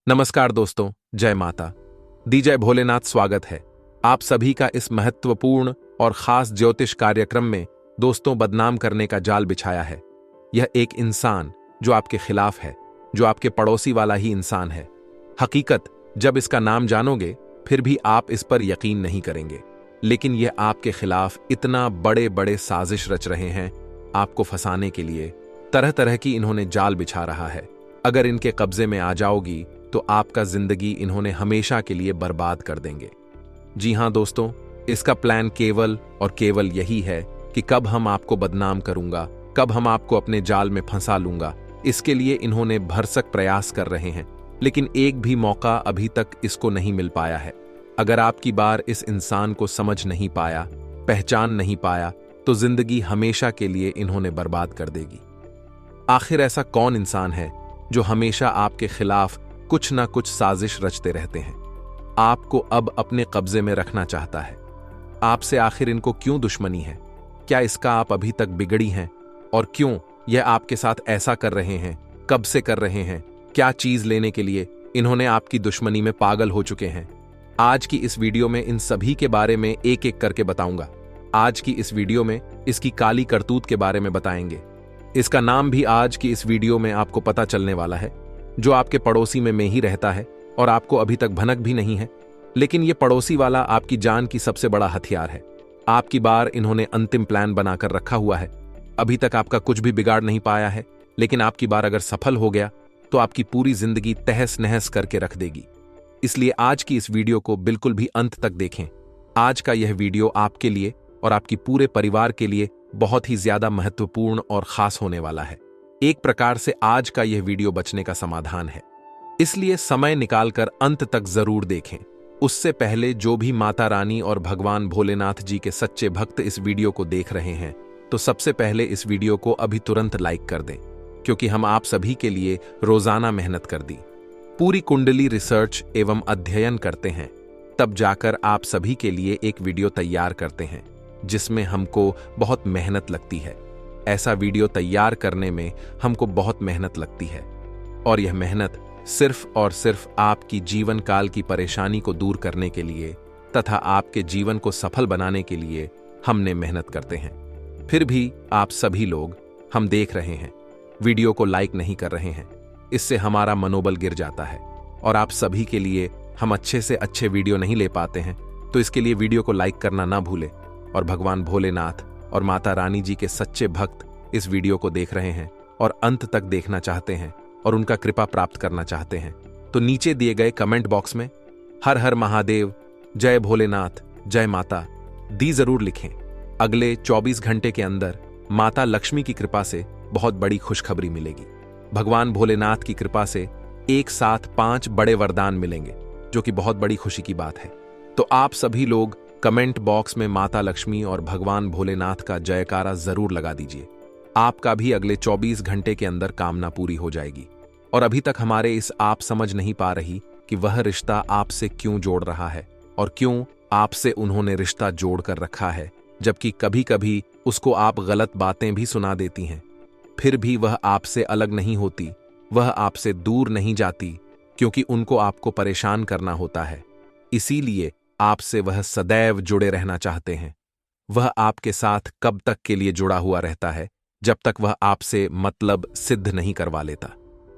नमस्कार दोस्तों, जय माता दी, जय भोलेनाथ। स्वागत है आप सभी का इस महत्वपूर्ण और खास ज्योतिष कार्यक्रम में। दोस्तों, बदनाम करने का जाल बिछाया है यह एक इंसान जो आपके खिलाफ है, जो आपके पड़ोसी वाला ही इंसान है। हकीकत जब इसका नाम जानोगे फिर भी आप इस पर यकीन नहीं करेंगे, लेकिन यह आपके खिलाफ इतना बड़े बड़े साजिश रच रहे हैं। आपको फंसाने के लिए तरह तरह की इन्होंने जाल बिछा रहा है। अगर इनके कब्जे में आ जाओगी तो आपका जिंदगी इन्होंने हमेशा के लिए बर्बाद कर देंगे। जी हां दोस्तों, इसका प्लान केवल और केवल यही है कि कब हम आपको बदनाम करूंगा, कब हम आपको अपने जाल में फंसा लूंगा। इसके लिए इन्होंने भरसक प्रयास कर रहे हैं, लेकिन एक भी मौका अभी तक इसको नहीं मिल पाया है। अगर आपकी बार इस इंसान को समझ नहीं पाया, पहचान नहीं पाया, तो जिंदगी हमेशा के लिए इन्होंने बर्बाद कर देगी। आखिर ऐसा कौन इंसान है जो हमेशा आपके खिलाफ कुछ ना कुछ साजिश रचते रहते हैं, आपको अब अपने कब्जे में रखना चाहता है? आपसे आखिर इनको क्यों दुश्मनी है? क्या इसका आप अभी तक बिगड़ी हैं? और क्यों यह आपके साथ ऐसा कर रहे हैं? कब से कर रहे हैं? क्या चीज लेने के लिए इन्होंने आपकी दुश्मनी में पागल हो चुके हैं? आज की इस वीडियो में इन सभी के बारे में एक एक करके बताऊंगा। आज की इस वीडियो में इसकी काली करतूत के बारे में बताएंगे। इसका नाम भी आज की इस वीडियो में आपको पता चलने वाला है, जो आपके पड़ोसी में ही रहता है और आपको अभी तक भनक भी नहीं है। लेकिन ये पड़ोसी वाला आपकी जान की सबसे बड़ा हथियार है। आपकी बार इन्होंने अंतिम प्लान बनाकर रखा हुआ है। अभी तक आपका कुछ भी बिगाड़ नहीं पाया है, लेकिन आपकी बार अगर सफल हो गया तो आपकी पूरी जिंदगी तहस नहस करके रख देगी। इसलिए आज की इस वीडियो को बिल्कुल भी अंत तक देखें। आज का यह वीडियो आपके लिए और आपकी पूरे परिवार के लिए बहुत ही ज्यादा महत्वपूर्ण और खास होने वाला है। एक प्रकार से आज का यह वीडियो बचने का समाधान है, इसलिए समय निकालकर अंत तक जरूर देखें। उससे पहले जो भी माता रानी और भगवान भोलेनाथ जी के सच्चे भक्त इस वीडियो को देख रहे हैं, तो सबसे पहले इस वीडियो को अभी तुरंत लाइक कर दें, क्योंकि हम आप सभी के लिए रोजाना मेहनत कर दी, पूरी कुंडली रिसर्च एवं अध्ययन करते हैं, तब जाकर आप सभी के लिए एक वीडियो तैयार करते हैं, जिसमें हमको बहुत मेहनत लगती है। ऐसा वीडियो तैयार करने में हमको बहुत मेहनत लगती है, और यह मेहनत सिर्फ और सिर्फ आपकी जीवन काल की परेशानी को दूर करने के लिए तथा आपके जीवन को सफल बनाने के लिए हमने मेहनत करते हैं। फिर भी आप सभी लोग हम देख रहे हैं, वीडियो को लाइक नहीं कर रहे हैं। इससे हमारा मनोबल गिर जाता है, और आप सभी के लिए हम अच्छे से अच्छे वीडियो नहीं ले पाते हैं। तो इसके लिए वीडियो को लाइक करना ना भूलें। और भगवान भोलेनाथ और माता रानी जी के सच्चे भक्त इस वीडियो को देख रहे हैं और अंत तक देखना चाहते हैं और उनका कृपा प्राप्त करना चाहते हैं, तो नीचे दिए गए कमेंट बॉक्स में हर हर महादेव, जय भोलेनाथ, जय माता दी जरूर लिखें। अगले 24 घंटे के अंदर माता लक्ष्मी की कृपा से बहुत बड़ी खुशखबरी मिलेगी। भगवान भोलेनाथ की कृपा से एक साथ 5 बड़े वरदान मिलेंगे, जो कि बहुत बड़ी खुशी की बात है। तो आप सभी लोग कमेंट बॉक्स में माता लक्ष्मी और भगवान भोलेनाथ का जयकारा जरूर लगा दीजिए। आपका भी अगले 24 घंटे के अंदर कामना पूरी हो जाएगी। और अभी तक हमारे इस आप समझ नहीं पा रही कि वह रिश्ता आपसे क्यों जोड़ रहा है और क्यों आपसे उन्होंने रिश्ता जोड़ कर रखा है, जबकि कभी कभी उसको आप गलत बातें भी सुना देती हैं। फिर भी वह आपसे अलग नहीं होती, वह आपसे दूर नहीं जाती, क्योंकि उनको आपको परेशान करना होता है। इसीलिए आपसे वह सदैव जुड़े रहना चाहते हैं। वह आपके साथ कब तक के लिए जुड़ा हुआ रहता है, जब तक वह आपसे मतलब सिद्ध नहीं करवा लेता।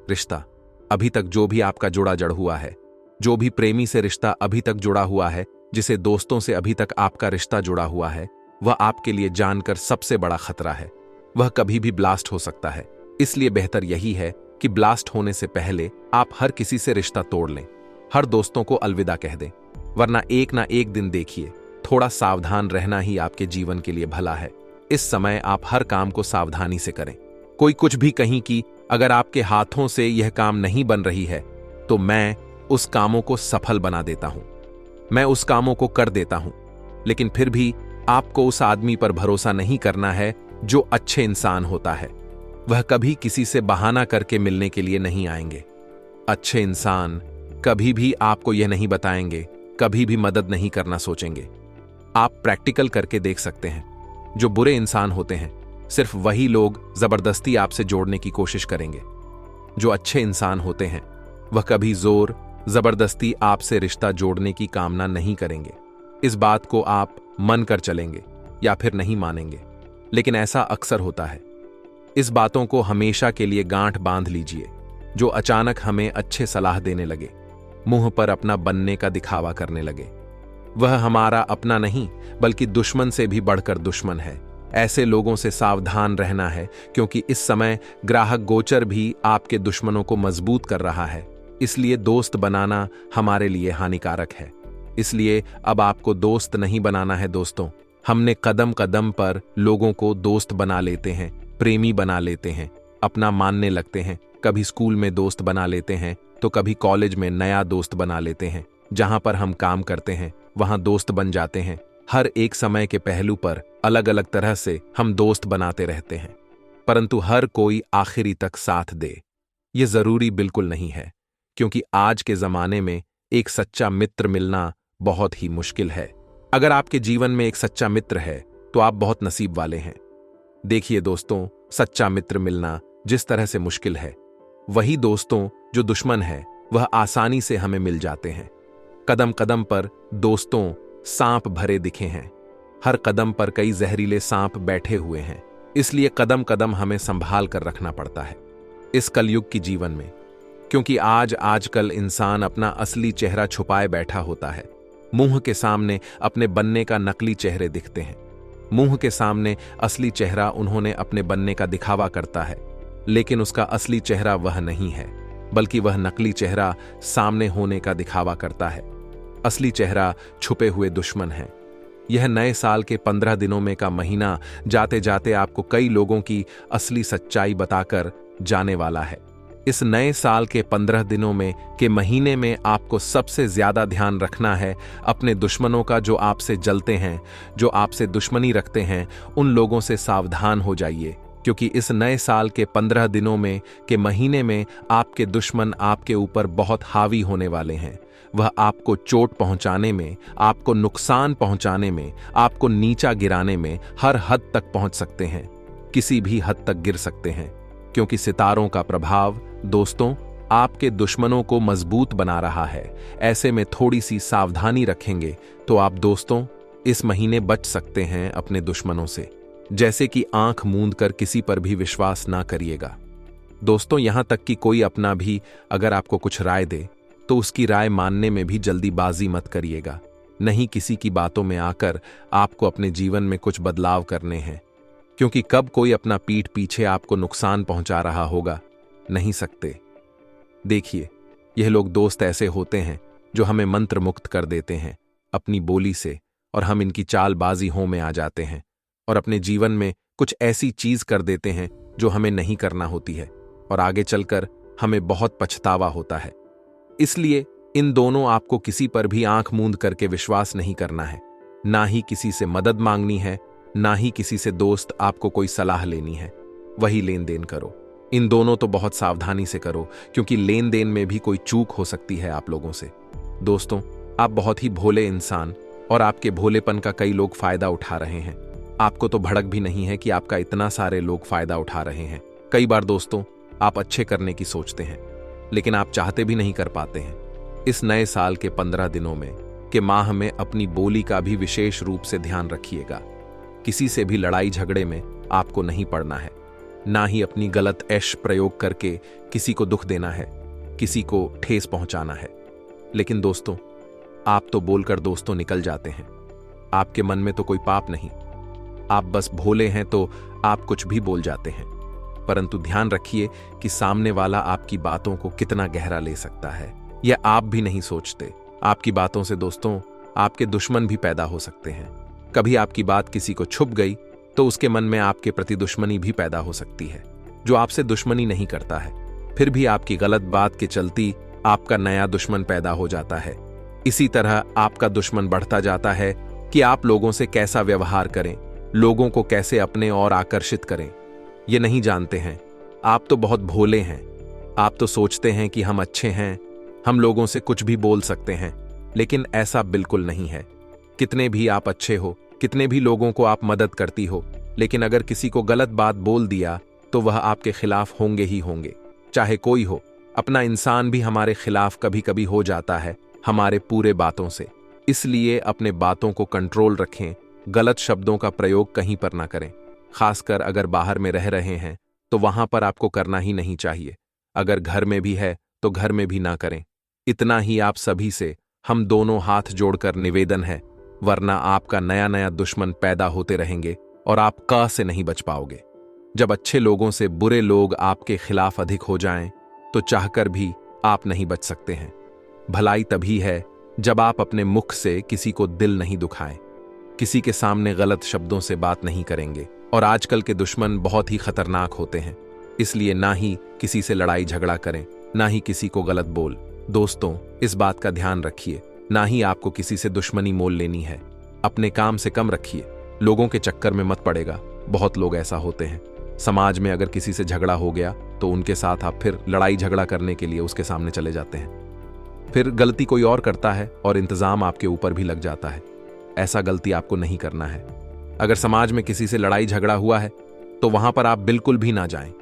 रिश्ता अभी तक जो भी आपका जुड़ा जड़ हुआ है, जो भी प्रेमी से रिश्ता अभी तक जुड़ा हुआ है, जिसे दोस्तों से अभी तक आपका रिश्ता जुड़ा हुआ है, वह आपके लिए जानकर सबसे बड़ा खतरा है। वह कभी भी ब्लास्ट हो सकता है। इसलिए बेहतर यही है कि ब्लास्ट होने से पहले आप हर किसी से रिश्ता तोड़ लें, हर दोस्तों को अलविदा कह दें, वरना एक ना एक दिन देखिए, थोड़ा सावधान रहना ही आपके जीवन के लिए भला है। इस समय आप हर काम को सावधानी से करें। कोई कुछ भी कहीं कि अगर आपके हाथों से यह काम नहीं बन रही है, तो मैं उस कामों को सफल बना देता हूं, मैं उस कामों को कर देता हूं। लेकिन फिर भी आपको उस आदमी पर भरोसा नहीं करना है जो अच्छे इंसान होता है। वह कभी किसी से बहाना करके मिलने के लिए नहीं आएंगे। अच्छे इंसान कभी भी आपको यह नहीं बताएंगे, कभी भी मदद नहीं करना सोचेंगे। आप प्रैक्टिकल करके देख सकते हैं, जो बुरे इंसान होते हैं सिर्फ वही लोग जबरदस्ती आपसे जोड़ने की कोशिश करेंगे। जो अच्छे इंसान होते हैं वह कभी जोर जबरदस्ती आपसे रिश्ता जोड़ने की कामना नहीं करेंगे। इस बात को आप मन कर चलेंगे या फिर नहीं मानेंगे, लेकिन ऐसा अक्सर होता है। इस बातों को हमेशा के लिए गांठ बांध लीजिए। जो अचानक हमें अच्छे सलाह देने लगे, मुंह पर अपना बनने का दिखावा करने लगे, वह हमारा अपना नहीं बल्कि दुश्मन से भी बढ़कर दुश्मन है। ऐसे लोगों से सावधान रहना है, क्योंकि इस समय ग्राहक गोचर भी आपके दुश्मनों को मजबूत कर रहा है। इसलिए दोस्त बनाना हमारे लिए हानिकारक है। इसलिए अब आपको दोस्त नहीं बनाना है दोस्तों। हमने कदम कदम पर लोगों को दोस्त बना लेते हैं, प्रेमी बना लेते हैं, अपना मानने लगते हैं। कभी स्कूल में दोस्त बना लेते हैं तो कभी कॉलेज में नया दोस्त बना लेते हैं। जहां पर हम काम करते हैं वहां दोस्त बन जाते हैं। हर एक समय के पहलू पर अलग अलग तरह से हम दोस्त बनाते रहते हैं, परंतु हर कोई आखिरी तक साथ दे, ये जरूरी बिल्कुल नहीं है। क्योंकि आज के जमाने में एक सच्चा मित्र मिलना बहुत ही मुश्किल है। अगर आपके जीवन में एक सच्चा मित्र है तो आप बहुत नसीब वाले हैं। देखिए दोस्तों, सच्चा मित्र मिलना जिस तरह से मुश्किल है, वही दोस्तों जो दुश्मन है वह आसानी से हमें मिल जाते हैं। कदम कदम पर दोस्तों सांप भरे दिखे हैं। हर कदम पर कई जहरीले सांप बैठे हुए हैं। इसलिए कदम कदम हमें संभाल कर रखना पड़ता है इस कलयुग की जीवन में। क्योंकि आजकल इंसान अपना असली चेहरा छुपाए बैठा होता है। मुंह के सामने अपने बनने का नकली चेहरे दिखते हैं। मुंह के सामने असली चेहरा उन्होंने अपने बनने का दिखावा करता है, लेकिन उसका असली चेहरा वह नहीं है, बल्कि वह नकली चेहरा सामने होने का दिखावा करता है। असली चेहरा छुपे हुए दुश्मन है। यह नए साल के 15 दिनों में का महीना जाते जाते आपको कई लोगों की असली सच्चाई बताकर जाने वाला है। इस नए साल के 15 दिनों में के महीने में आपको सबसे ज्यादा ध्यान रखना है अपने दुश्मनों का। जो आपसे जलते हैं, जो आपसे दुश्मनी रखते हैं, उन लोगों से सावधान हो जाइए। क्योंकि इस नए साल के 15 दिनों में के महीने में आपके दुश्मन आपके ऊपर बहुत हावी होने वाले हैं। वह आपको चोट पहुंचाने में, आपको नुकसान पहुंचाने में, आपको नीचा गिराने में हर हद तक पहुंच सकते हैं। किसी भी हद तक गिर सकते हैं। क्योंकि सितारों का प्रभाव दोस्तों आपके दुश्मनों को मजबूत बना रहा है। ऐसे में थोड़ी सी सावधानी रखेंगे तो आप दोस्तों इस महीने बच सकते हैं अपने दुश्मनों से। जैसे कि आंख मूंद कर किसी पर भी विश्वास ना करिएगा दोस्तों। यहां तक कि कोई अपना भी अगर आपको कुछ राय दे तो उसकी राय मानने में भी जल्दीबाजी मत करिएगा। नहीं किसी की बातों में आकर आपको अपने जीवन में कुछ बदलाव करने हैं। क्योंकि कब कोई अपना पीठ पीछे आपको नुकसान पहुंचा रहा होगा, नहीं सकते। देखिए, यह लोग दोस्त ऐसे होते हैं जो हमें मंत्र मुक्त कर देते हैं अपनी बोली से, और हम इनकी चालबाजी हो में आ जाते हैं और अपने जीवन में कुछ ऐसी चीज कर देते हैं जो हमें नहीं करना होती है, और आगे चलकर हमें बहुत पछतावा होता है। इसलिए इन दोनों आपको किसी पर भी आंख मूंद करके विश्वास नहीं करना है। ना ही किसी से मदद मांगनी है, ना ही किसी से दोस्त आपको कोई सलाह लेनी है। वही लेन देन करो। इन दोनों तो बहुत सावधानी से करो, क्योंकि लेन देन में भी कोई चूक हो सकती है आप लोगों से। दोस्तों, आप बहुत ही भोले इंसान, और आपके भोलेपन का कई लोग फायदा उठा रहे हैं। आपको तो भड़क भी नहीं है कि आपका इतना सारे लोग फायदा उठा रहे हैं। कई बार दोस्तों आप अच्छे करने की सोचते हैं, लेकिन आप चाहते भी नहीं कर पाते हैं। इस नए साल के 15 दिनों में के माह में अपनी बोली का भी विशेष रूप से ध्यान रखिएगा। किसी से भी लड़ाई झगड़े में आपको नहीं पड़ना है, ना ही अपनी गलत ऐश प्रयोग करके किसी को दुख देना है, किसी को ठेस पहुंचाना है। लेकिन दोस्तों, आप तो बोलकर दोस्तों निकल जाते हैं। आपके मन में तो कोई पाप नहीं, आप बस भोले हैं तो आप कुछ भी बोल जाते हैं। परंतु ध्यान रखिए कि सामने वाला आपकी बातों को कितना गहरा ले सकता है, यह आप भी नहीं सोचते। आपकी बातों से दोस्तों आपके दुश्मन भी पैदा हो सकते हैं। कभी आपकी बात किसी को छुप गई तो उसके मन में आपके प्रति दुश्मनी भी पैदा हो सकती है। जो आपसे दुश्मनी नहीं करता है, फिर भी आपकी गलत बात के चलती आपका नया दुश्मन पैदा हो जाता है। इसी तरह आपका दुश्मन बढ़ता जाता है कि आप लोगों से कैसा व्यवहार करें, लोगों को कैसे अपने ओर आकर्षित करें, ये नहीं जानते हैं। आप तो बहुत भोले हैं। आप तो सोचते हैं कि हम अच्छे हैं, हम लोगों से कुछ भी बोल सकते हैं, लेकिन ऐसा बिल्कुल नहीं है। कितने भी आप अच्छे हो, कितने भी लोगों को आप मदद करती हो, लेकिन अगर किसी को गलत बात बोल दिया तो वह आपके खिलाफ होंगे ही होंगे, चाहे कोई हो। अपना इंसान भी हमारे खिलाफ कभी कभी हो जाता है हमारे पूरे बातों से। इसलिए अपने बातों को कंट्रोल रखें, गलत शब्दों का प्रयोग कहीं पर ना करें। खासकर अगर बाहर में रह रहे हैं तो वहां पर आपको करना ही नहीं चाहिए। अगर घर में भी है तो घर में भी ना करें। इतना ही आप सभी से हम दोनों हाथ जोड़कर निवेदन है, वरना आपका नया नया दुश्मन पैदा होते रहेंगे और आप क से नहीं बच पाओगे। जब अच्छे लोगों से बुरे लोग आपके खिलाफ अधिक हो जाएं, तो चाहकर भी आप नहीं बच सकते हैं। भलाई तभी है जब आप अपने मुख से किसी को दिल नहीं दुखाएं, किसी के सामने गलत शब्दों से बात नहीं करेंगे। और आजकल के दुश्मन बहुत ही खतरनाक होते हैं, इसलिए ना ही किसी से लड़ाई झगड़ा करें, ना ही किसी को गलत बोल। दोस्तों, इस बात का ध्यान रखिए, ना ही आपको किसी से दुश्मनी मोल लेनी है। अपने काम से कम रखिए, लोगों के चक्कर में मत पड़ेगा। बहुत लोग ऐसा होते हैं, समाज में अगर किसी से झगड़ा हो गया तो उनके साथ आप फिर लड़ाई झगड़ा करने के लिए उसके सामने चले जाते हैं। फिर गलती कोई और करता है और इंतजाम आपके ऊपर भी लग जाता है। ऐसा गलती आपको नहीं करना है। अगर समाज में किसी से लड़ाई झगड़ा हुआ है तो वहां पर आप बिल्कुल भी ना जाएं,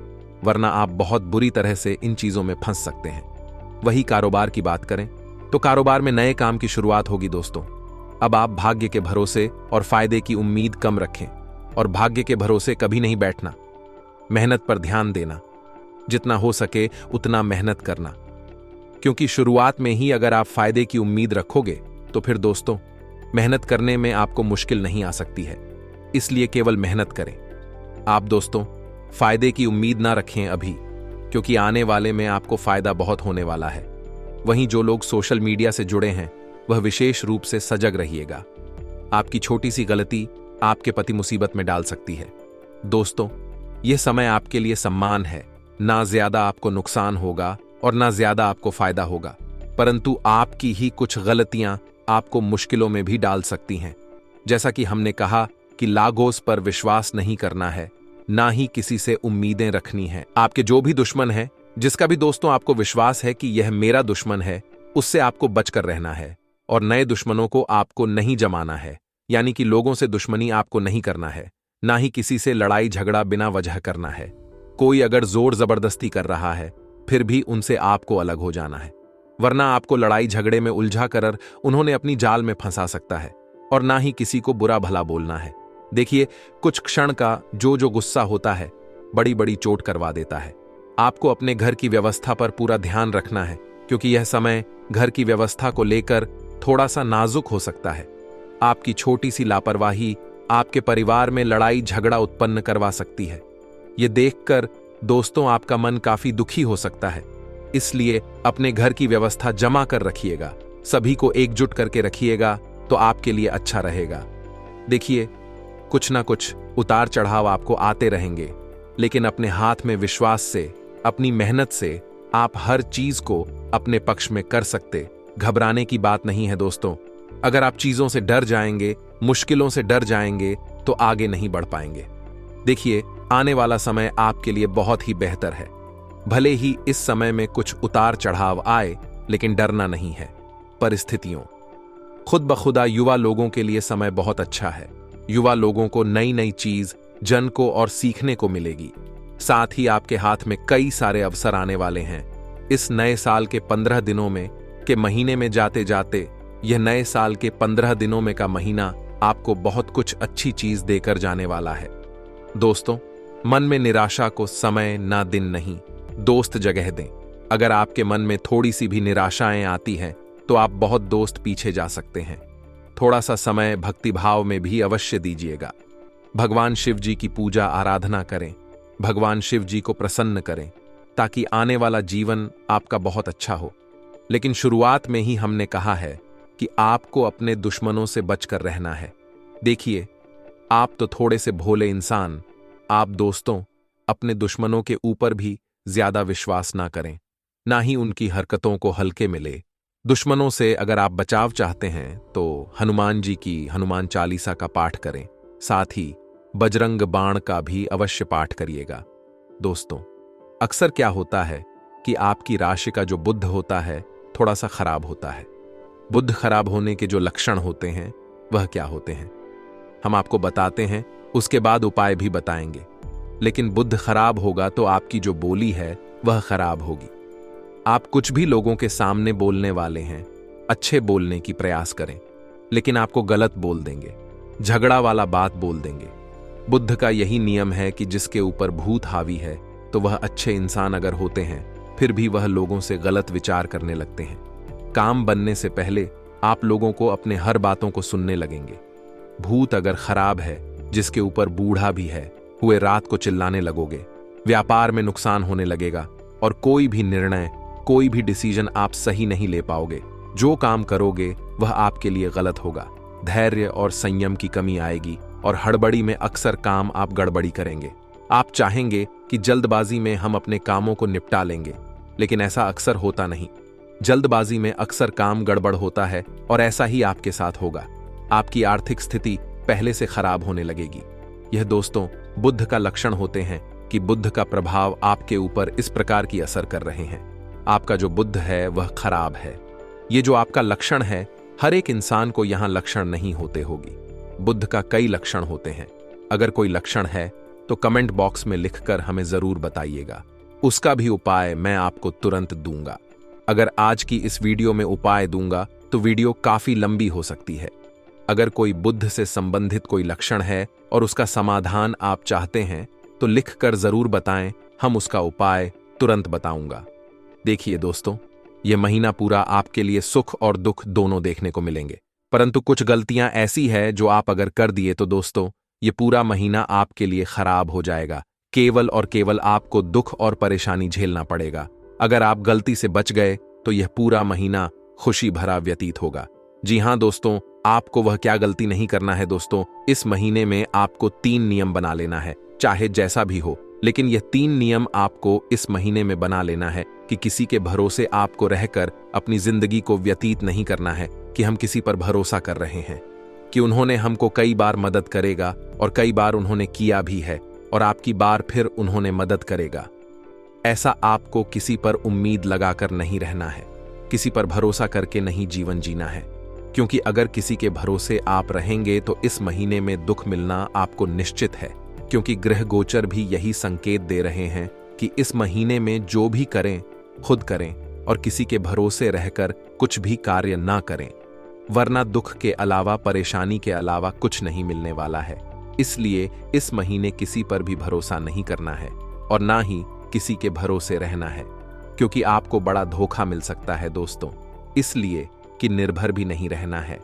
वरना आप बहुत बुरी तरह से इन चीजों में फंस सकते हैं। वही कारोबार की बात करें तो कारोबार में नए काम की शुरुआत होगी दोस्तों। अब आप भाग्य के भरोसे और फायदे की उम्मीद कम रखें और भाग्य के भरोसे कभी नहीं बैठना। मेहनत पर ध्यान देना, जितना हो सके उतना मेहनत करना, क्योंकि शुरुआत में ही अगर आप फायदे की उम्मीद रखोगे तो फिर दोस्तों मेहनत करने में आपको मुश्किल नहीं आ सकती है। इसलिए केवल मेहनत करें। आप दोस्तों फायदे की उम्मीद ना रखें अभी, क्योंकि आने वाले में आपको फायदा बहुत होने वाला है। वहीं जो लोग सोशल मीडिया से जुड़े हैं वह विशेष रूप से सजग रहिएगा। आपकी छोटी सी गलती आपके पति मुसीबत में डाल सकती है। दोस्तों, यह समय आपके लिए सम्मान है। ना ज्यादा आपको नुकसान होगा और ना ज्यादा आपको फायदा होगा, परंतु आपकी ही कुछ गलतियां आपको मुश्किलों में भी डाल सकती हैं। जैसा कि हमने कहा कि लागोस पर विश्वास नहीं करना है, ना ही किसी से उम्मीदें रखनी है। आपके जो भी दुश्मन है, जिसका भी दोस्तों आपको विश्वास है कि यह मेरा दुश्मन है, उससे आपको बचकर रहना है और नए दुश्मनों को आपको नहीं जमाना है। यानी कि लोगों से दुश्मनी आपको नहीं करना है, ना ही किसी से लड़ाई झगड़ा बिना वजह करना है। कोई अगर जोर जबरदस्ती कर रहा है फिर भी उनसे आपको अलग हो जाना है, वरना आपको लड़ाई झगड़े में उलझा कर उन्होंने अपनी जाल में फंसा सकता है। और ना ही किसी को बुरा भला बोलना है। देखिए, कुछ क्षण का जो गुस्सा होता है बड़ी बड़ी चोट करवा देता है। आपको अपने घर की व्यवस्था पर पूरा ध्यान रखना है, क्योंकि यह समय घर की व्यवस्था को लेकर थोड़ा सा नाजुक हो सकता है। आपकी छोटी सी लापरवाही आपके परिवार में लड़ाई झगड़ा उत्पन्न करवा सकती है। ये देखकर दोस्तों आपका मन काफी दुखी हो सकता है। इसलिए अपने घर की व्यवस्था जमा कर रखिएगा, सभी को एकजुट करके रखिएगा तो आपके लिए अच्छा रहेगा। देखिए, कुछ ना कुछ उतार चढ़ाव आपको आते रहेंगे, लेकिन अपने हाथ में विश्वास से, अपनी मेहनत से आप हर चीज को अपने पक्ष में कर सकते। घबराने की बात नहीं है दोस्तों। अगर आप चीजों से डर जाएंगे, मुश्किलों से डर जाएंगे तो आगे नहीं बढ़ पाएंगे। देखिए, आने वाला समय आपके लिए बहुत ही बेहतर है। भले ही इस समय में कुछ उतार चढ़ाव आए, लेकिन डरना नहीं है। परिस्थितियों खुद ब खुदा युवा लोगों के लिए समय बहुत अच्छा है। युवा लोगों को नई नई चीज जन को और सीखने को मिलेगी। साथ ही आपके हाथ में कई सारे अवसर आने वाले हैं। इस नए साल के 15 दिनों में के महीने में जाते जाते यह नए साल के 15 दिनों में का महीना आपको बहुत कुछ अच्छी चीज देकर जाने वाला है। दोस्तों, मन में निराशा को समय ना दिन नहीं, दोस्त जगह दें। अगर आपके मन में थोड़ी सी भी निराशाएं आती हैं तो आप बहुत दोस्त पीछे जा सकते हैं। थोड़ा सा समय भक्तिभाव में भी अवश्य दीजिएगा। भगवान शिव जी की पूजा आराधना करें, भगवान शिव जी को प्रसन्न करें, ताकि आने वाला जीवन आपका बहुत अच्छा हो। लेकिन शुरुआत में ही हमने कहा है कि आपको अपने दुश्मनों से बचकर रहना है। देखिए, आप तो थोड़े से भोले इंसान, आप दोस्तों अपने दुश्मनों के ऊपर भी ज्यादा विश्वास ना करें, ना ही उनकी हरकतों को हल्के में ले। दुश्मनों से अगर आप बचाव चाहते हैं तो हनुमान जी की हनुमान चालीसा का पाठ करें, साथ ही बजरंग बाण का भी अवश्य पाठ करिएगा। दोस्तों, अक्सर क्या होता है कि आपकी राशि का जो बुध होता है थोड़ा सा खराब होता है। बुध खराब होने के जो लक्षण होते हैं वह क्या होते हैं हम आपको बताते हैं, उसके बाद उपाय भी बताएंगे। लेकिन बुध खराब होगा तो आपकी जो बोली है वह खराब होगी। आप कुछ भी लोगों के सामने बोलने वाले हैं, अच्छे बोलने की प्रयास करें, लेकिन आपको गलत बोल देंगे, झगड़ा वाला बात बोल देंगे। बुद्ध का यही नियम है कि जिसके ऊपर भूत हावी है तो वह अच्छे इंसान अगर होते हैं फिर भी वह लोगों से गलत विचार करने लगते हैं। काम बनने से पहले आप लोगों को अपने हर बातों को सुनने लगेंगे। भूत अगर खराब है, जिसके ऊपर बूढ़ा भी है, हुए रात को चिल्लाने लगोगे, व्यापार में नुकसान होने लगेगा और कोई भी निर्णय, कोई भी डिसीजन आप सही नहीं ले पाओगे। जो काम करोगे वह आपके लिए गलत होगा। धैर्य और संयम की कमी आएगी और हड़बड़ी में अक्सर काम आप गड़बड़ी करेंगे। आप चाहेंगे कि जल्दबाजी में हम अपने कामों को निपटा लेंगे, लेकिन ऐसा अक्सर होता नहीं। जल्दबाजी में अक्सर काम गड़बड़ होता है और ऐसा ही आपके साथ होगा। आपकी आर्थिक स्थिति पहले से खराब होने लगेगी। यह दोस्तों बुद्ध का लक्षण होते हैं कि बुद्ध का प्रभाव आपके ऊपर इस प्रकार की असर कर रहे हैं। आपका जो बुद्ध है वह खराब है। ये जो आपका लक्षण है, हर एक इंसान को यहां लक्षण नहीं होते होगी। बुद्ध का कई लक्षण होते हैं। अगर कोई लक्षण है तो कमेंट बॉक्स में लिखकर हमें जरूर बताइएगा। उसका भी उपाय मैं आपको तुरंत दूंगा। अगर आज की इस वीडियो में उपाय दूंगा तो वीडियो काफी लंबी हो सकती है। अगर कोई बुद्ध से संबंधित कोई लक्षण है और उसका समाधान आप चाहते हैं तो लिखकर जरूर बताएं, हम उसका उपाय तुरंत बताऊंगा। देखिए दोस्तों, यह महीना पूरा आपके लिए सुख और दुख दोनों देखने को मिलेंगे, परंतु कुछ गलतियां ऐसी है जो आप अगर कर दिए तो दोस्तों ये पूरा महीना आपके लिए खराब हो जाएगा। केवल और केवल आपको दुख और परेशानी झेलना पड़ेगा। अगर आप गलती से बच गए तो यह पूरा महीना खुशी भरा व्यतीत होगा। जी हां दोस्तों, आपको वह क्या गलती नहीं करना है दोस्तों। इस महीने में आपको 3 नियम बना लेना है, चाहे जैसा भी हो, लेकिन यह 3 नियम आपको इस महीने में बना लेना है कि किसी के भरोसे आपको रहकर अपनी जिंदगी को व्यतीत नहीं करना है कि हम किसी पर भरोसा कर रहे हैं कि उन्होंने हमको कई बार मदद करेगा और कई बार उन्होंने किया भी है और आपकी बार फिर उन्होंने मदद करेगा। ऐसा आपको किसी पर उम्मीद लगाकर नहीं रहना है, किसी पर भरोसा करके नहीं जीवन जीना है, क्योंकि अगर किसी के भरोसे आप रहेंगे तो इस महीने में दुख मिलना आपको निश्चित है। क्योंकि ग्रह गोचर भी यही संकेत दे रहे हैं कि इस महीने में जो भी करें खुद करें और किसी के भरोसे रहकर कुछ भी कार्य ना करें, वरना दुख के अलावा, परेशानी के अलावा कुछ नहीं मिलने वाला है। इसलिए इस महीने किसी पर भी भरोसा नहीं करना है और ना ही किसी के भरोसे रहना है, क्योंकि आपको बड़ा धोखा मिल सकता है दोस्तों। इसलिए कि निर्भर भी नहीं रहना है।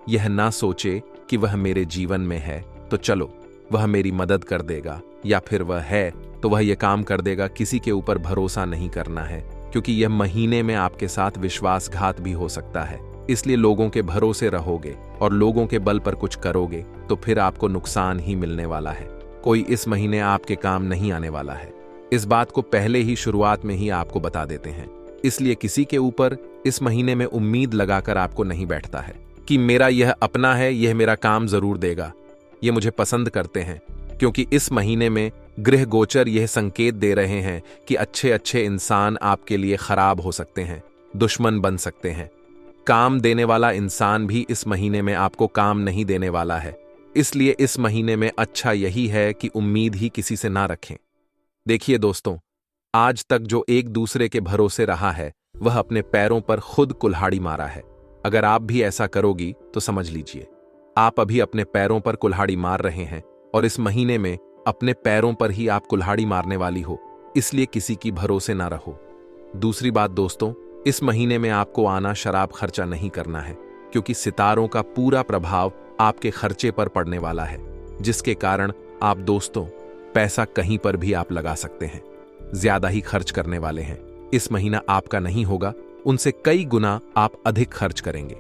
यह ना सोचे कि वह मेरे जीवन में है तो चलो वह मेरी मदद कर देगा, या फिर वह है तो वह यह काम कर देगा। किसी के ऊपर भरोसा नहीं करना है, क्योंकि यह महीने में आपके साथ विश्वासघात भी हो सकता है। इसलिए लोगों के भरोसे रहोगे और लोगों के बल पर कुछ करोगे तो फिर आपको नुकसान ही मिलने वाला है। कोई इस महीने आपके काम नहीं आने वाला है। इस बात को पहले ही शुरुआत में ही आपको बता देते हैं। इसलिए किसी के ऊपर इस महीने में उम्मीद लगाकर आपको नहीं बैठता है कि मेरा यह अपना है, यह मेरा काम जरूर देगा, ये मुझे पसंद करते हैं। क्योंकि इस महीने में गृह गोचर यह संकेत दे रहे हैं कि अच्छे अच्छे इंसान आपके लिए खराब हो सकते हैं, दुश्मन बन सकते हैं। काम देने वाला इंसान भी इस महीने में आपको काम नहीं देने वाला है। इसलिए इस महीने में अच्छा यही है कि उम्मीद ही किसी से ना रखें। देखिए दोस्तों, आज तक जो एक दूसरे के भरोसे रहा है वह अपने पैरों पर खुद कुल्हाड़ी मारा है। अगर आप भी ऐसा करोगी तो समझ लीजिए आप अभी अपने पैरों पर कुल्हाड़ी मार रहे हैं और इस महीने में अपने पैरों पर ही आप कुल्हाड़ी मारने वाली हो। इसलिए किसी की भरोसे ना रहो। दूसरी बात दोस्तों, इस महीने में आपको आना शराब खर्चा नहीं करना है, क्योंकि सितारों का पूरा प्रभाव आपके खर्चे पर पड़ने वाला है, जिसके कारण आप दोस्तों पैसा कहीं पर भी आप लगा सकते हैं, ज्यादा ही खर्च करने वाले हैं। इस महीना आपका नहीं होगा, उनसे कई गुना आप अधिक खर्च करेंगे।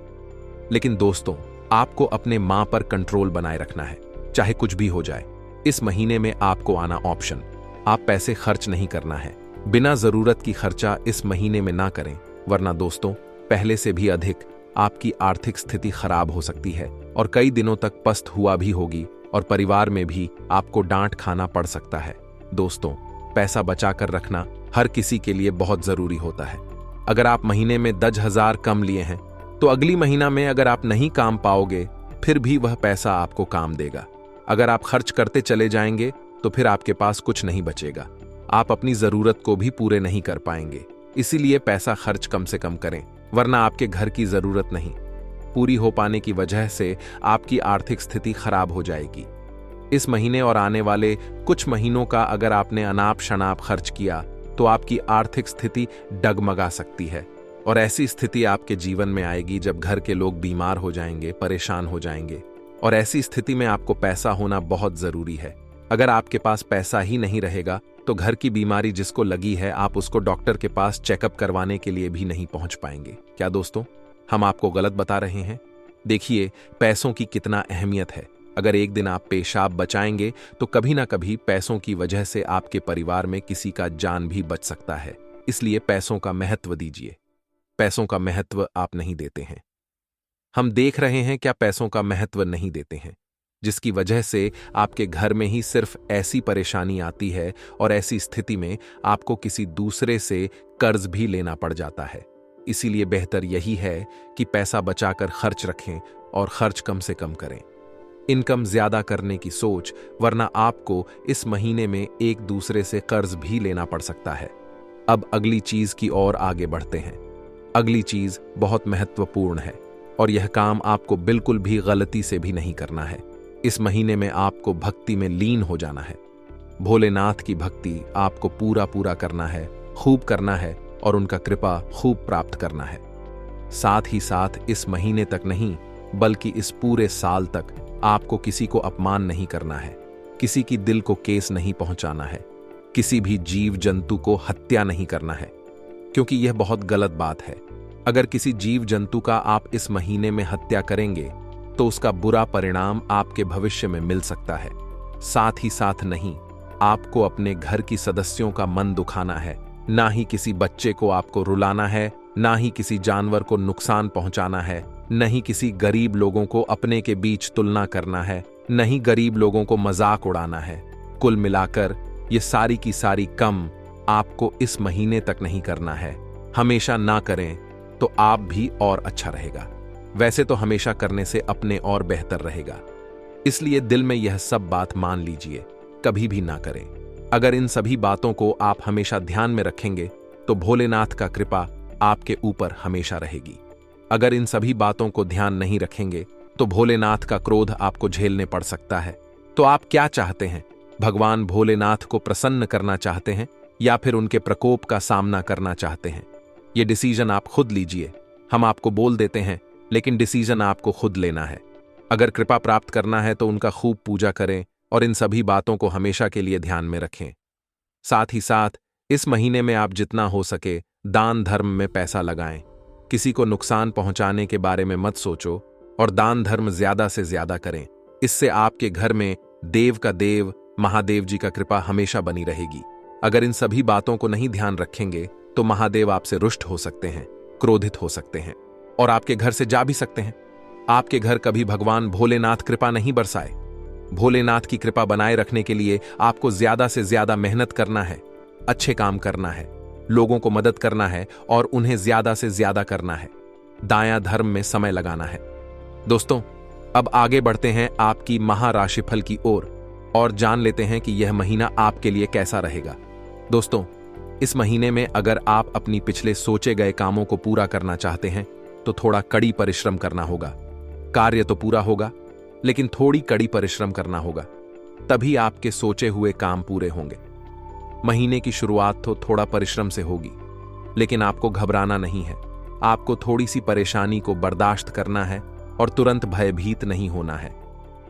लेकिन दोस्तों, आपको अपने मां पर कंट्रोल बनाए रखना है, चाहे कुछ भी हो जाए। इस महीने में आपको आना ऑप्शन, आप पैसे खर्च नहीं करना है। बिना जरूरत की खर्चा इस महीने में ना करें, वरना दोस्तों पहले से भी अधिक आपकी आर्थिक स्थिति खराब हो सकती है और कई दिनों तक पस्त हुआ भी होगी और परिवार में भी आपको डांट खाना पड़ सकता है। दोस्तों, पैसा बचाकर रखना हर किसी के लिए बहुत जरूरी होता है। अगर आप महीने में 10,000 कम लिए हैं तो अगली महीना में अगर आप नहीं काम पाओगे फिर भी वह पैसा आपको काम देगा। अगर आप खर्च करते चले जाएंगे तो फिर आपके पास कुछ नहीं बचेगा, आप अपनी जरूरत को भी पूरे नहीं कर पाएंगे। इसीलिए पैसा खर्च कम से कम करें, वरना आपके घर की जरूरत नहीं पूरी हो पाने की वजह से आपकी आर्थिक स्थिति खराब हो जाएगी। इस महीने और आने वाले कुछ महीनों का अगर आपने अनाप शनाप खर्च किया तो आपकी आर्थिक स्थिति डगमगा सकती है, और ऐसी स्थिति आपके जीवन में आएगी जब घर के लोग बीमार हो जाएंगे, परेशान हो जाएंगे। और ऐसी स्थिति में आपको पैसा होना बहुत जरूरी है। अगर आपके पास पैसा ही नहीं रहेगा तो घर की बीमारी जिसको लगी है आप उसको डॉक्टर के पास चेकअप करवाने के लिए भी नहीं पहुंच पाएंगे। क्या दोस्तों, हम आपको गलत बता रहे हैं? देखिए पैसों की कितना अहमियत है। अगर एक दिन आप पेशाब बचाएंगे तो कभी ना कभी पैसों की वजह से आपके परिवार में किसी का जान भी बच सकता है। इसलिए पैसों का महत्व दीजिए। पैसों का महत्व आप नहीं देते हैं। हम देख रहे हैं क्या पैसों का महत्व नहीं देते हैं, जिसकी वजह से आपके घर में ही सिर्फ ऐसी परेशानी आती है और ऐसी स्थिति में आपको किसी दूसरे से कर्ज भी लेना पड़ जाता है। इसीलिए बेहतर यही है कि पैसा बचाकर खर्च रखें और खर्च कम से कम करें। इनकम ज्यादा करने की सोच, वरना आपको इस महीने में एक दूसरे से कर्ज भी लेना पड़ सकता है। अब अगली चीज की ओर आगे बढ़ते हैं। अगली चीज बहुत महत्वपूर्ण है और यह काम आपको बिल्कुल भी गलती से भी नहीं करना है। इस महीने में आपको भक्ति में लीन हो जाना है। भोलेनाथ की भक्ति आपको पूरा करना है, खूब करना है और उनका कृपा खूब प्राप्त करना है। साथ ही साथ इस महीने तक नहीं बल्कि इस पूरे साल तक आपको किसी को अपमान नहीं करना है, किसी की दिल को केस नहीं पहुंचाना है, किसी भी जीव जंतु को हत्या नहीं करना है, क्योंकि यह बहुत गलत बात है। अगर किसी जीव जंतु का आप इस महीने में हत्या करेंगे तो उसका बुरा परिणाम आपके भविष्य में मिल सकता है। साथ ही साथ नहीं आपको अपने घर की सदस्यों का मन दुखाना है, ना ही किसी बच्चे को आपको रुलाना है, ना ही किसी जानवर को नुकसान पहुंचाना है, न ही किसी गरीब लोगों को अपने के बीच तुलना करना है, न ही गरीब लोगों को मजाक उड़ाना है। कुल मिलाकर ये सारी की सारी कम आपको इस महीने तक नहीं करना है। हमेशा ना करें तो आप भी और अच्छा रहेगा। वैसे तो हमेशा करने से अपने और बेहतर रहेगा। इसलिए दिल में यह सब बात मान लीजिए, कभी भी ना करें। अगर इन सभी बातों को आप हमेशा ध्यान में रखेंगे तो भोलेनाथ का कृपा आपके ऊपर हमेशा रहेगी। अगर इन सभी बातों को ध्यान नहीं रखेंगे तो भोलेनाथ का क्रोध आपको झेलने पड़ सकता है। तो आप क्या चाहते हैं? भगवान भोलेनाथ को प्रसन्न करना चाहते हैं या फिर उनके प्रकोप का सामना करना चाहते हैं? ये डिसीजन आप खुद लीजिए। हम आपको बोल देते हैं, लेकिन डिसीजन आपको खुद लेना है। अगर कृपा प्राप्त करना है तो उनका खूब पूजा करें और इन सभी बातों को हमेशा के लिए ध्यान में रखें। साथ ही साथ इस महीने में आप जितना हो सके दान धर्म में पैसा लगाएं। किसी को नुकसान पहुंचाने के बारे में मत सोचो और दान धर्म ज्यादा से ज्यादा करें। इससे आपके घर में देव का देव महादेव जी का कृपा हमेशा बनी रहेगी। अगर इन सभी बातों को नहीं ध्यान रखेंगे तो महादेव आपसे रुष्ट हो सकते हैं, क्रोधित हो सकते हैं और आपके घर से जा भी सकते हैं। आपके घर कभी भगवान भोलेनाथ कृपा नहीं बरसाए। भोलेनाथ की कृपा बनाए रखने के लिए आपको ज्यादा से ज्यादा मेहनत करना है, अच्छे काम करना है, लोगों को मदद करना है और उन्हें ज्यादा से ज्यादा करना है। दाया धर्म में समय लगाना है। दोस्तों, अब आगे बढ़ते हैं आपकी महाराशिफल की ओर और जान लेते हैं कि यह महीना आपके लिए कैसा रहेगा। दोस्तों, इस महीने में अगर आप अपनी पिछले सोचे गए कामों को पूरा करना चाहते हैं तो थोड़ा कड़ी परिश्रम करना होगा। कार्य तो पूरा होगा, लेकिन थोड़ी कड़ी परिश्रम करना होगा, तभी आपके सोचे हुए काम पूरे होंगे। महीने की शुरुआत तो थोड़ा परिश्रम से होगी, लेकिन आपको घबराना नहीं है। आपको थोड़ी सी परेशानी को बर्दाश्त करना है और तुरंत भयभीत नहीं होना है।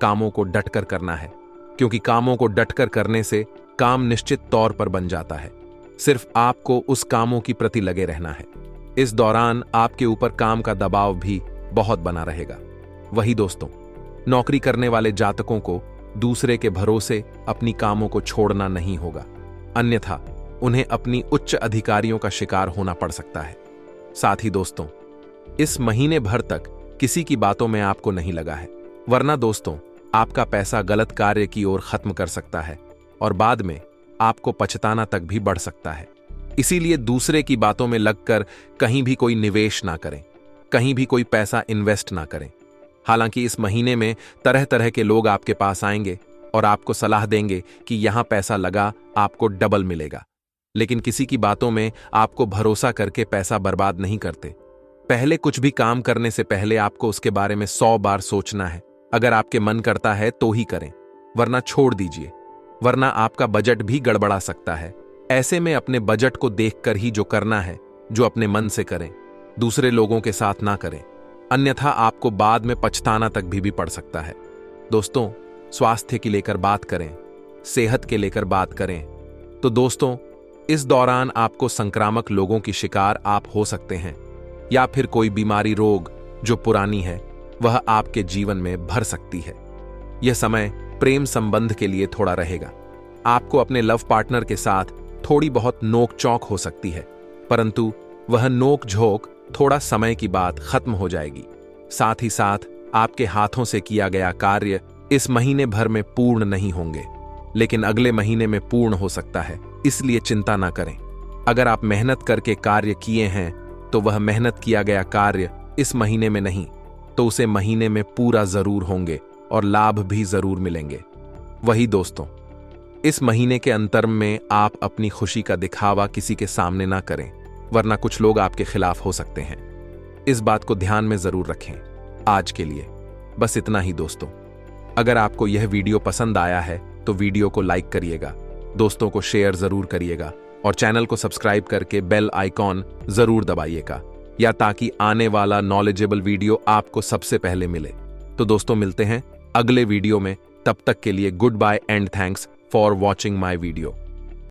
कामों को डटकर करना है, क्योंकि कामों को डटकर करने से काम निश्चित तौर पर बन जाता है। सिर्फ आपको उस कामों की प्रति लगे रहना है। इस दौरान आपके ऊपर काम का दबाव भी बहुत बना रहेगा। वही दोस्तों, नौकरी करने वाले जातकों को दूसरे के भरोसे अपनी कामों को छोड़ना नहीं होगा, अन्यथा उन्हें अपनी उच्च अधिकारियों का शिकार होना पड़ सकता है। साथ ही दोस्तों, इस महीने भर तक किसी की बातों में आपको नहीं लगा है, वरना दोस्तों आपका पैसा गलत कार्य की ओर खत्म कर सकता है और बाद में आपको पछताना तक भी बढ़ सकता है। इसीलिए दूसरे की बातों में लगकर कहीं भी कोई निवेश ना करें, कहीं भी कोई पैसा इन्वेस्ट ना करें। हालांकि इस महीने में तरह तरह के लोग आपके पास आएंगे और आपको सलाह देंगे कि यहां पैसा लगा आपको डबल मिलेगा। लेकिन किसी की बातों में आपको भरोसा करके पैसा बर्बाद नहीं करते। पहले कुछ भी काम करने से पहले आपको उसके बारे में 100 बार सोचना है। अगर आपके मन करता है तो ही करें, वरना छोड़ दीजिए, वरना आपका बजट भी गड़बड़ा सकता है। ऐसे में अपने बजट को देखकर ही जो करना है, जो अपने मन से करें, दूसरे लोगों के साथ ना करें, अन्यथा आपको बाद में पछताना तक भी पड़ सकता है। दोस्तों, स्वास्थ्य की लेकर बात करें, सेहत के लेकर बात करें, तो दोस्तों इस दौरान आपको संक्रामक लोगों की शिकार आप हो सकते हैं, या फिर कोई बीमारी रोग जो पुरानी है वह आपके जीवन में भर सकती है। यह समय प्रेम संबंध के लिए थोड़ा रहेगा। आपको अपने लव पार्टनर के साथ थोड़ी बहुत नोक चौक हो सकती है, परंतु वह नोक झोंक थोड़ा समय की बात खत्म हो जाएगी। साथ ही साथ आपके हाथों से किया गया कार्य इस महीने भर में पूर्ण नहीं होंगे, लेकिन अगले महीने में पूर्ण हो सकता है, इसलिए चिंता ना करें। अगर आप मेहनत करके कार्य किए हैं तो वह मेहनत किया गया कार्य इस महीने में नहीं तो उसे महीने में पूरा जरूर होंगे और लाभ भी जरूर मिलेंगे। वही दोस्तों, इस महीने के अंतर में आप अपनी खुशी का दिखावा किसी के सामने ना करें, वरना कुछ लोग आपके खिलाफ हो सकते हैं। इस बात को ध्यान में जरूर रखें। आज के लिए बस इतना ही दोस्तों। अगर आपको यह वीडियो पसंद आया है तो वीडियो को लाइक करिएगा, दोस्तों को शेयर जरूर करिएगा और चैनल को सब्सक्राइब करके बेल आइकॉन जरूर दबाइएगा, या ताकि आने वाला नॉलेजेबल वीडियो आपको सबसे पहले मिले। तो दोस्तों मिलते हैं अगले वीडियो में, तब तक के लिए good bye and thanks for watching my video.